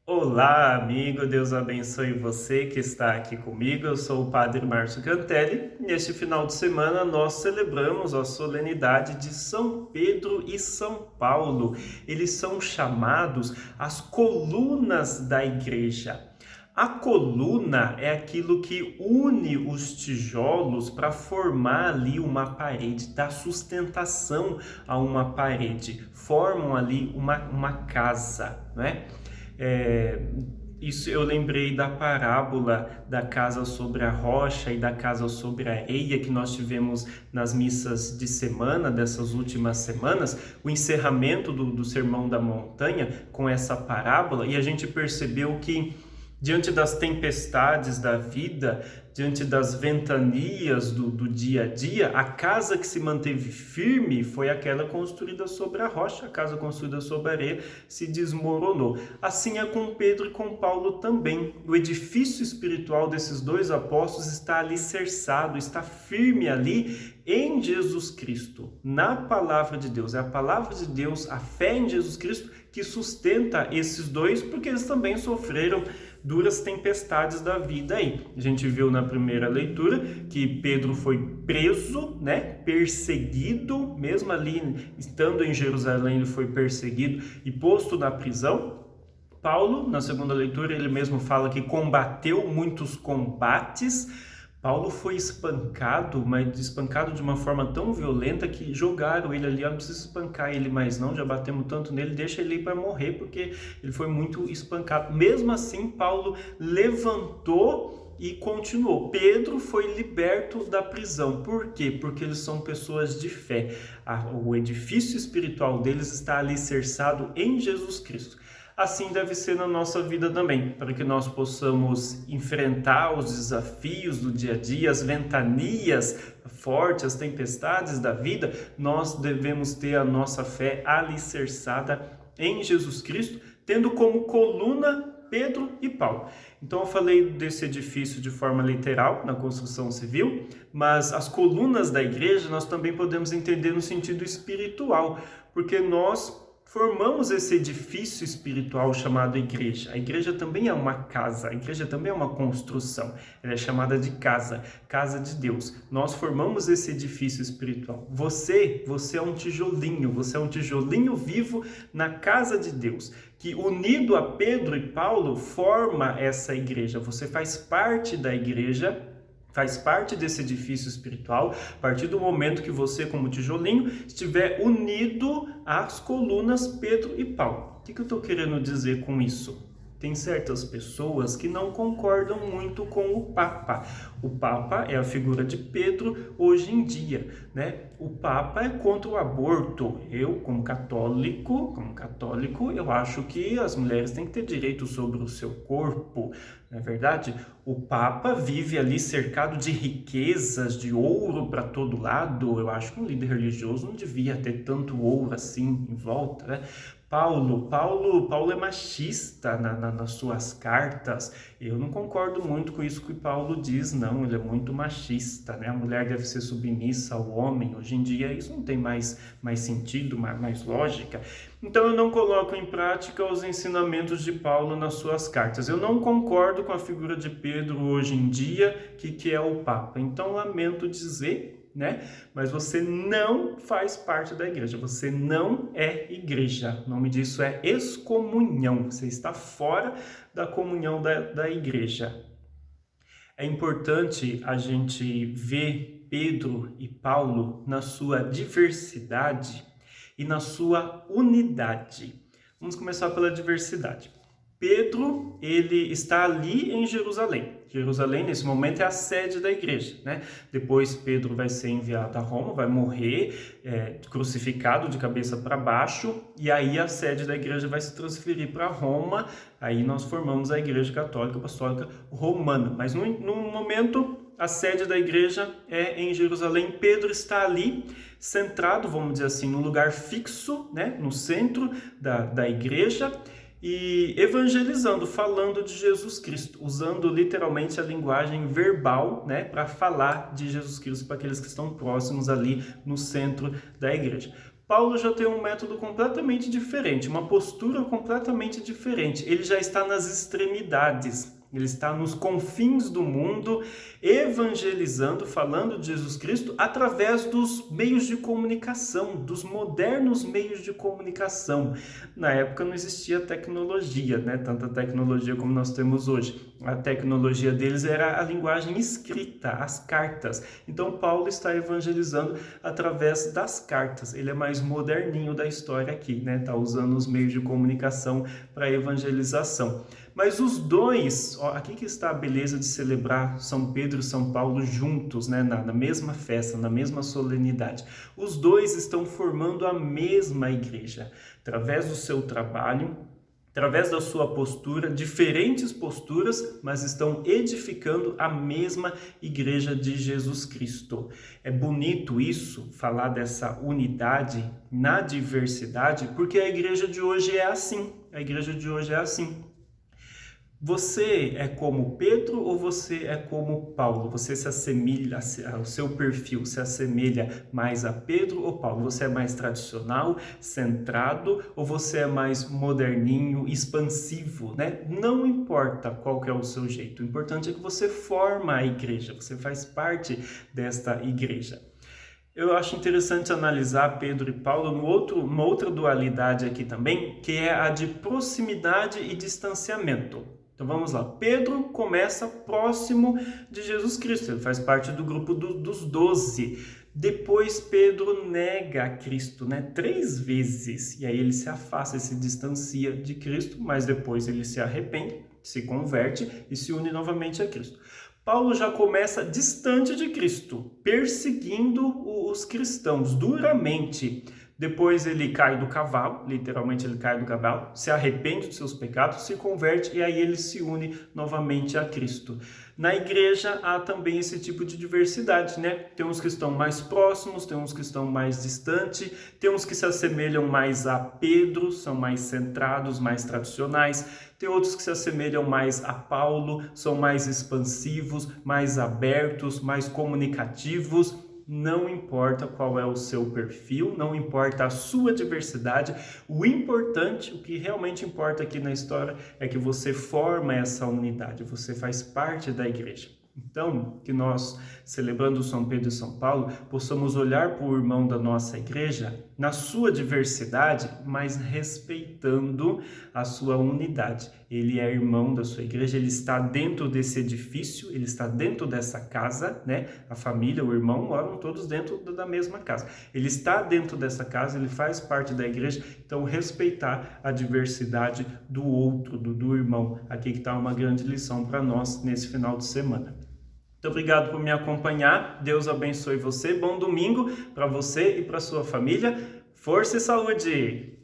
Olá, amigo, Deus abençoe você que está aqui comigo. Eu sou o Padre Márcio Cantelli. Neste final de semana nós celebramos a solenidade de São Pedro e São Paulo. Eles são chamados as colunas da igreja. A coluna é aquilo que une os tijolos para formar ali uma parede, dá sustentação a uma parede, formam ali uma casa, não é? É, isso eu lembrei da parábola da casa sobre a rocha e da casa sobre a areia que nós tivemos nas missas de semana, dessas últimas semanas, o encerramento do Sermão da Montanha com essa parábola, e a gente percebeu que diante das tempestades da vida, diante das ventanias do dia a dia, a casa que se manteve firme foi aquela construída sobre a rocha, a casa construída sobre a areia se desmoronou. Assim é com Pedro e com Paulo também. O edifício espiritual desses dois apóstolos está alicerçado, está firme ali em Jesus Cristo, na palavra de Deus. É a palavra de Deus, a fé em Jesus Cristo, que sustenta esses dois, porque eles também sofreram duras tempestades da vida aí. A gente viu na primeira leitura que Pedro foi preso, né, perseguido, mesmo ali estando em Jerusalém, ele foi perseguido e posto na prisão. Paulo, na segunda leitura, ele mesmo fala que combateu muitos combates. Paulo foi espancado, mas espancado de uma forma tão violenta que jogaram ele ali, não precisa espancar ele mais não, já batemos tanto nele, deixa ele ir para morrer, porque ele foi muito espancado. Mesmo assim, Paulo levantou e continuou. Pedro foi liberto da prisão. Por quê? Porque eles são pessoas de fé. O edifício espiritual deles está alicerçado em Jesus Cristo. Assim deve ser na nossa vida também, para que nós possamos enfrentar os desafios do dia a dia, as ventanias fortes, as tempestades da vida. Nós devemos ter a nossa fé alicerçada em Jesus Cristo, tendo como coluna Pedro e Paulo. Então eu falei desse edifício de forma literal, na construção civil, mas as colunas da igreja nós também podemos entender no sentido espiritual, porque nós formamos esse edifício espiritual chamado igreja. A igreja também é uma casa, a igreja também é uma construção. Ela é chamada de casa, casa de Deus. Nós formamos esse edifício espiritual. Você é você é um tijolinho vivo na casa de Deus, que unido a Pedro e Paulo forma essa igreja. Você faz parte da igreja, faz parte desse edifício espiritual, a partir do momento que você, como tijolinho, estiver unido às colunas Pedro e Paulo. O que eu estou querendo dizer com isso? Tem certas pessoas que não concordam muito com o Papa. O Papa é a figura de Pedro hoje em dia, né? O Papa é contra o aborto. Eu, como católico, eu acho que as mulheres têm que ter direito sobre o seu corpo. Não é verdade? O Papa vive ali cercado de riquezas, de ouro para todo lado. Eu acho que um líder religioso não devia ter tanto ouro assim em volta, né? Paulo é machista nas suas cartas. Eu não concordo muito com isso que Paulo diz, não. Ele é muito machista, né? A mulher deve ser submissa ao homem. Hoje em dia isso não tem mais sentido, mais lógica. Então eu não coloco em prática os ensinamentos de Paulo nas suas cartas. Eu não concordo com a figura de Pedro hoje em dia, que é o Papa. Então lamento dizer, né? Mas você não faz parte da igreja, você não é igreja. O nome disso é excomunhão, você está fora da comunhão da igreja. É importante a gente ver Pedro e Paulo na sua diversidade e na sua unidade. Vamos começar pela diversidade. Pedro, ele está ali em Jerusalém. Jerusalém, nesse momento, é a sede da igreja, né? Depois, Pedro vai ser enviado a Roma, vai morrer crucificado de cabeça para baixo, e aí a sede da igreja vai se transferir para Roma. Aí nós formamos a Igreja Católica Apostólica Romana. Mas no momento, a sede da igreja é em Jerusalém. Pedro está ali, centrado, vamos dizer assim, num lugar fixo, né? No centro da igreja, e evangelizando, falando de Jesus Cristo, usando literalmente a linguagem verbal, né, para falar de Jesus Cristo para aqueles que estão próximos ali no centro da igreja. Paulo já tem um método completamente diferente, uma postura completamente diferente. Ele já está nas extremidades. Ele está nos confins do mundo, evangelizando, falando de Jesus Cristo através dos meios de comunicação, dos modernos meios de comunicação. Na época não existia tecnologia, né? Tanta tecnologia como nós temos hoje. A tecnologia deles era a linguagem escrita, as cartas. Então Paulo está evangelizando através das cartas. Ele é mais moderninho da história aqui, né? Está usando os meios de comunicação para evangelização. Mas os dois, ó, aqui que está a beleza de celebrar São Pedro e São Paulo juntos, né, na mesma festa, na mesma solenidade. Os dois estão formando a mesma igreja, através do seu trabalho, através da sua postura, diferentes posturas, mas estão edificando a mesma igreja de Jesus Cristo. É bonito isso, falar dessa unidade na diversidade, porque a igreja de hoje é assim. A igreja de hoje é assim. Você é como Pedro ou você é como Paulo? Você se assemelha, o seu perfil se assemelha mais a Pedro ou Paulo? Você é mais tradicional, centrado ou você é mais moderninho, expansivo, né? Não importa qual que é o seu jeito, o importante é que você forma a igreja, você faz parte desta igreja. Eu acho interessante analisar Pedro e Paulo numa outra dualidade aqui também, que é a de proximidade e distanciamento. Então vamos lá, Pedro começa próximo de Jesus Cristo, ele faz parte do grupo dos 12. Depois Pedro nega a Cristo, né, 3 vezes, e aí ele se afasta, se distancia de Cristo, mas depois ele se arrepende, se converte e se une novamente a Cristo. Paulo já começa distante de Cristo, perseguindo os cristãos duramente. Depois ele cai do cavalo, literalmente ele cai do cavalo, se arrepende dos seus pecados, se converte e aí ele se une novamente a Cristo. Na igreja há também esse tipo de diversidade, né? Tem uns que estão mais próximos, tem uns que estão mais distantes, tem uns que se assemelham mais a Pedro, são mais centrados, mais tradicionais. Tem outros que se assemelham mais a Paulo, são mais expansivos, mais abertos, mais comunicativos. Não importa qual é o seu perfil, não importa a sua diversidade, o importante, o que realmente importa aqui na história é que você forma essa unidade, você faz parte da igreja. Então, que nós, celebrando São Pedro e São Paulo, possamos olhar para o irmão da nossa igreja na sua diversidade, mas respeitando a sua unidade. Ele é irmão da sua igreja, ele está dentro desse edifício, ele está dentro dessa casa, né? A família, o irmão moram todos dentro da mesma casa. Ele está dentro dessa casa, ele faz parte da igreja, então respeitar a diversidade do outro, do irmão. Aqui que está uma grande lição para nós nesse final de semana. Muito obrigado por me acompanhar. Deus abençoe você. Bom domingo para você e para sua família. Força e saúde!